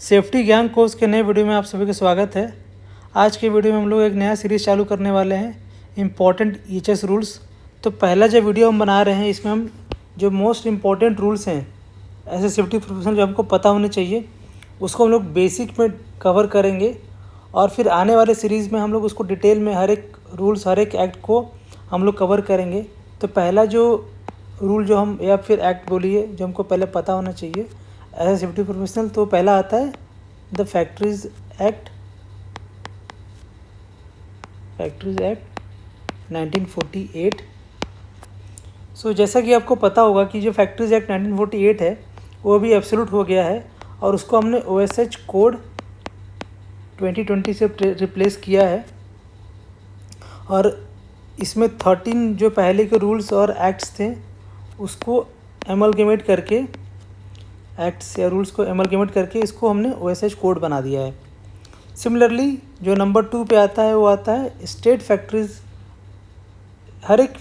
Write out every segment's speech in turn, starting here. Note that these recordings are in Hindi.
सेफ्टी ज्ञान कोर्स के नए वीडियो में आप सभी का स्वागत है। आज के वीडियो में हम लोग एक नया सीरीज़ चालू करने वाले हैं, इम्पॉर्टेंट ईएचएस रूल्स। तो पहला जो वीडियो हम बना रहे हैं, इसमें हम जो मोस्ट इम्पॉर्टेंट रूल्स हैं ऐसे सेफ्टी प्रोफेशनल जो हमको पता होने चाहिए, उसको हम लोग बेसिक में कवर करेंगे। और फिर आने वाले सीरीज़ में हम लोग उसको डिटेल में हर एक रूल्स, हर एक एक्ट को हम लोग कवर करेंगे। तो पहला जो रूल जो हम, या फिर एक्ट बोलिए, जो हमको पहले पता होना चाहिए एज ए सेफ्टी प्रोफेशनल, तो पहला आता है द फैक्ट्रीज एक्ट 1948। सो जैसा कि आपको पता होगा कि जो फैक्ट्रीज एक्ट 1948 है वो भी एब्सोल्यूट हो गया है, और उसको हमने OSH कोड 2020 से रिप्लेस किया है। और इसमें 13 जो पहले के रूल्स और एक्ट्स थे उसको एमलगेमेट करके, एक्ट्स या रूल्स को एमलगेमेट करके इसको हमने OSH कोड बना दिया है। सिमिलरली जो नंबर 2 पे आता है वो आता है स्टेट फैक्ट्रीज। हर एक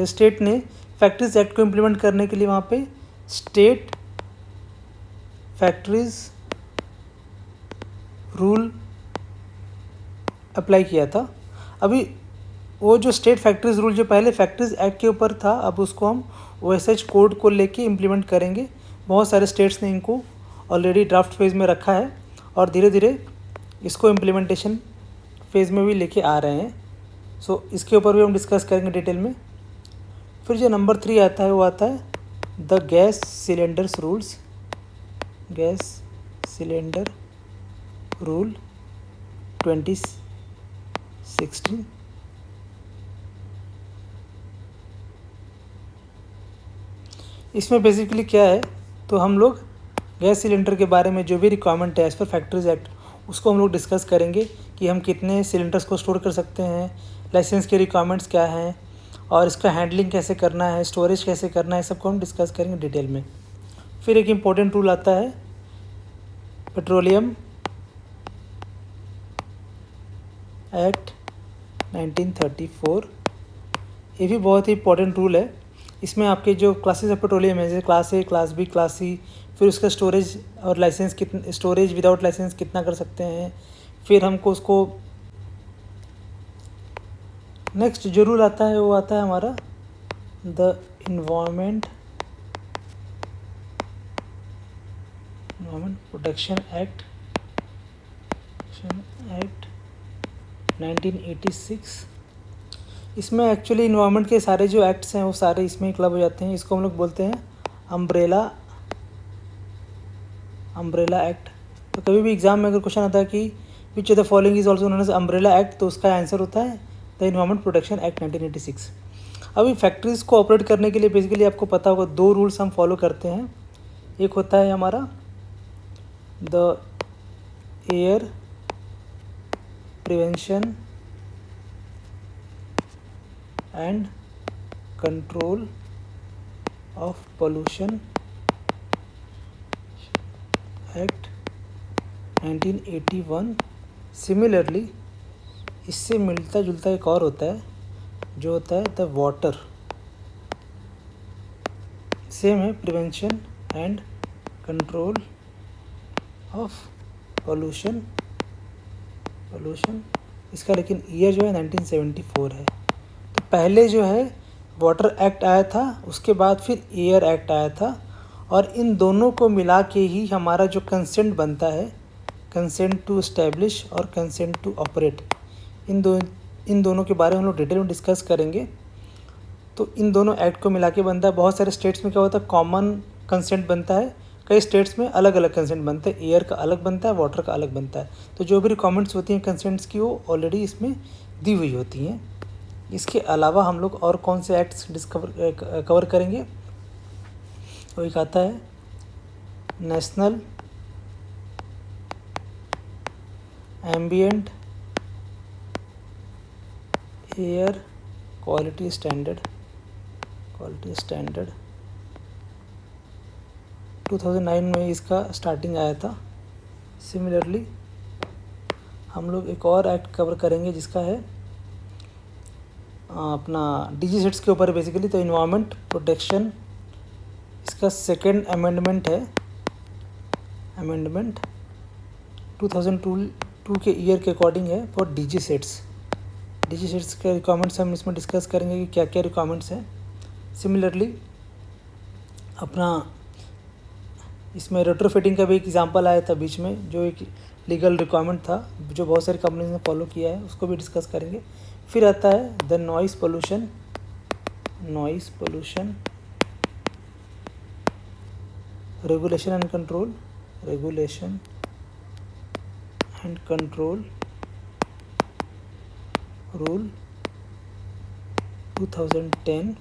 स्टेट ने फैक्ट्रीज एक्ट को इम्प्लीमेंट करने के लिए वहाँ पे स्टेट फैक्ट्रीज रूल अप्लाई किया था। अभी वो जो स्टेट फैक्ट्रीज रूल जो पहले फैक्ट्रीज एक्ट के ऊपर था, अब उसको हम OSH कोड को लेके इम्प्लीमेंट करेंगे। बहुत सारे स्टेट्स ने इनको ऑलरेडी ड्राफ्ट फेज़ में रखा है और धीरे धीरे इसको इम्प्लीमेंटेशन फेज़ में भी लेके आ रहे हैं। सो इसके ऊपर भी हम डिस्कस करेंगे डिटेल में। फिर जो नंबर 3 आता है वो आता है the gas cylinders rules, gas cylinder rule 2016। इसमें बेसिकली क्या है, तो हम लोग गैस सिलेंडर के बारे में जो भी रिक्वायरमेंट है एज़ पर फैक्ट्रीज एक्ट, उसको हम लोग डिस्कस करेंगे कि हम कितने सिलेंडर्स को स्टोर कर सकते हैं, लाइसेंस के रिक्वायरमेंट्स क्या हैं, और इसका हैंडलिंग कैसे करना है, स्टोरेज कैसे करना है, सबको हम डिस्कस करेंगे डिटेल में। फिर एक इम्पोर्टेंट रूल आता है पेट्रोलियम एक्ट 1934। ये भी बहुत ही इंपॉर्टेंट रूल है। इसमें आपके जो क्लासेस ऑफ पेट्रोलियम है, जैसे class A, class B, class C, फिर उसका स्टोरेज और लाइसेंस कितना, स्टोरेज विदाउट लाइसेंस कितना कर सकते हैं, फिर हमको उसको नेक्स्ट जो रूल आता है वो आता है हमारा द इन्वायरमेंट प्रोटेक्शन एक्ट 1986। इसमें एक्चुअली इन्वायरमेंट के सारे जो एक्ट्स हैं वो सारे इसमें क्लब हो जाते हैं। इसको हम लोग बोलते हैं अम्ब्रेला एक्ट। तो कभी भी एग्जाम में अगर क्वेश्चन आता है कि which of the following is also known as umbrella act, तो उसका आंसर होता है द इन्वायरमेंट प्रोटेक्शन एक्ट 1986। अभी फैक्ट्रीज़ को ऑपरेट करने के लिए बेसिकली आपको पता होगा 2 रूल्स हम फॉलो करते हैं। एक होता है हमारा the air prevention and control of pollution act 1981। Similarly इससे मिलता जुलता एक और होता है जो होता है द वाटर, सेम है, prevention and control of pollution. इसका लेकिन ईयर जो है 1974 है। तो पहले जो है वाटर एक्ट आया था, उसके बाद फिर एयर एक्ट आया था, और इन दोनों को मिला के ही हमारा जो कंसेंट बनता है, कंसेंट टू एस्टेब्लिश और कंसेंट टू ऑपरेट, इन दोनों के बारे में हम लोग डिटेल में डिस्कस करेंगे। तो इन दोनों एक्ट को मिला के बनता है। बहुत सारे स्टेट्स में क्या होता है, कॉमन कंसेंट बनता है, कई स्टेट्स में अलग अलग कंसेंट बनते हैं, एयर का अलग बनता है, वाटर का अलग बनता है। तो जो भी रिक्वायरमेंट्स होती हैं कंसेंट्स की, वो ऑलरेडी इसमें दी हुई होती हैं। इसके अलावा हम लोग और कौन से एक्ट्स कवर करेंगे, तो एक आता है national ambient air quality standard 2009 में इसका स्टार्टिंग आया था। सिमिलरली हम लोग एक और एक्ट कवर करेंगे जिसका है अपना DG सेट्स के ऊपर बेसिकली। तो इन्वायरमेंट प्रोटेक्शन, इसका सेकेंड अमेंडमेंट है, अमेंडमेंट 2002 के ईयर के अकॉर्डिंग है फॉर डीजी सेट्स के रिक्वायरमेंट्स हम इसमें डिस्कस करेंगे कि क्या क्या रिक्वायरमेंट्स हैं। सिमिलरली अपना इसमें रेट्रोफिटिंग का भी एक एग्जांपल आया था बीच में, जो एक लीगल रिक्वायरमेंट था जो बहुत सारी कंपनीज ने फॉलो किया है, उसको भी डिस्कस करेंगे। फिर आता है the noise pollution regulation and control rule 2010।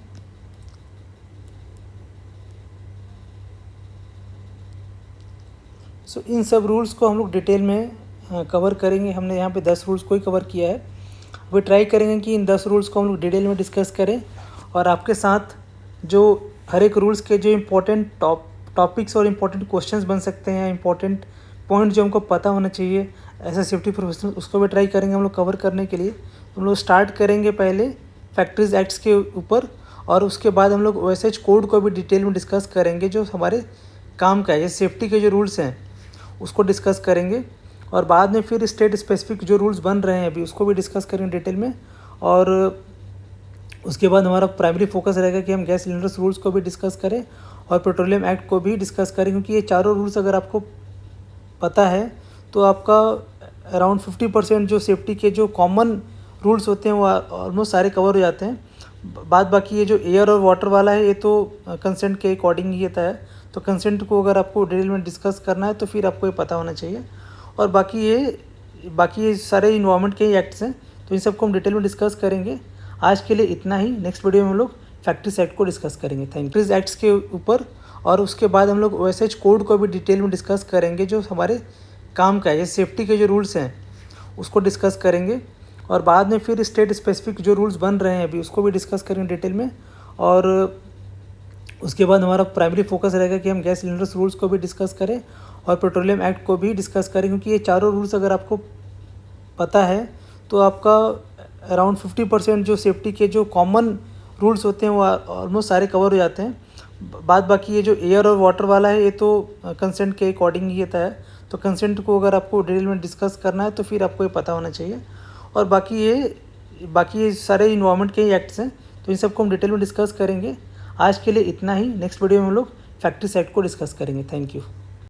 सो इन सब रूल्स को हम लोग डिटेल में कवर करेंगे। हमने यहाँ पे 10 रूल्स को ही कवर किया है। अभी ट्राई करेंगे कि इन 10 रूल्स को हम लोग डिटेल में डिस्कस करें और आपके साथ जो हर एक रूल्स के जो इम्पोर्टेंट टॉपिक्स और इम्पोर्टेंट क्वेश्चंस बन सकते हैं, इम्पोर्टेंट पॉइंट जो हमको पता होना चाहिए एज ए सेफ्टी प्रोफेशनल, उसको भी ट्राई करेंगे हम लोग कवर करने के लिए। हम लोग स्टार्ट करेंगे पहले फैक्ट्रीज एक्ट्स के ऊपर और उसके बाद हम लोग OSH कोड को भी डिटेल में डिस्कस करेंगे जो हमारे काम का है। ये सेफ्टी के जो रूल्स हैं उसको डिस्कस करेंगे और बाद में फिर स्टेट स्पेसिफिक जो रूल्स बन रहे हैं अभी उसको भी डिस्कस करेंगे डिटेल में। और उसके बाद हमारा प्राइमरी फोकस रहेगा कि हम गैस सिलेंडर्स रूल्स को भी डिस्कस करें और पेट्रोलियम एक्ट को भी डिस्कस करें, क्योंकि ये चारों रूल्स अगर आपको पता है तो आपका अराउंड 50% जो सेफ्टी के जो कॉमन रूल्स होते हैं वो ऑलमोस्ट सारे कवर हो जाते हैं। बाकी ये जो एयर और वाटर वाला है ये तो कंसेंट के अकॉर्डिंग ही होता है, तो कंसेंट को अगर आपको डिटेल में डिस्कस करना है तो फिर आपको ये पता होना चाहिए। और बाकी ये सारे इन्वायरमेंट के एक्ट्स हैं तो इन सबको हम डिटेल में डिस्कस करेंगे। आज के लिए इतना ही। नेक्स्ट वीडियो में हम लोग फैक्ट्रीज एक्ट को डिस्कस करेंगे। फैक्ट्रीज एक्ट्स के ऊपर और उसके बाद हम लोग OSH कोड को भी डिटेल में डिस्कस करेंगे जो हमारे काम का है। ये सेफ्टी के जो रूल्स हैं उसको डिस्कस करेंगे और बाद में फिर स्टेट स्पेसिफिक जो रूल्स बन रहे हैं अभी उसको भी डिस्कस करेंगे डिटेल में। और उसके बाद हमारा प्राइमरी फोकस रहेगा कि हम गैस सिलेंडर्स रूल्स को भी डिस्कस करें और पेट्रोलियम एक्ट को भी डिस्कस करें, क्योंकि ये चारों रूल्स अगर आपको पता है तो आपका अराउंड 50% जो सेफ्टी के जो कॉमन रूल्स होते हैं वो ऑलमोस्ट सारे कवर हो जाते हैं। बाकी ये जो एयर और वाटर वाला है ये तो कंसेंट के अकॉर्डिंग ही होता है, तो कंसेंट को अगर आपको डिटेल में डिस्कस करना है तो फिर आपको ये पता होना चाहिए। और बाकी ये सारे इन्वायरमेंट के एक्ट्स हैं तो इन सबको हम डिटेल में डिस्कस करेंगे। आज के लिए इतना ही। नेक्स्ट वीडियो में हम लोग फैक्ट्रीज एक्ट को डिस्कस करेंगे। Thank you.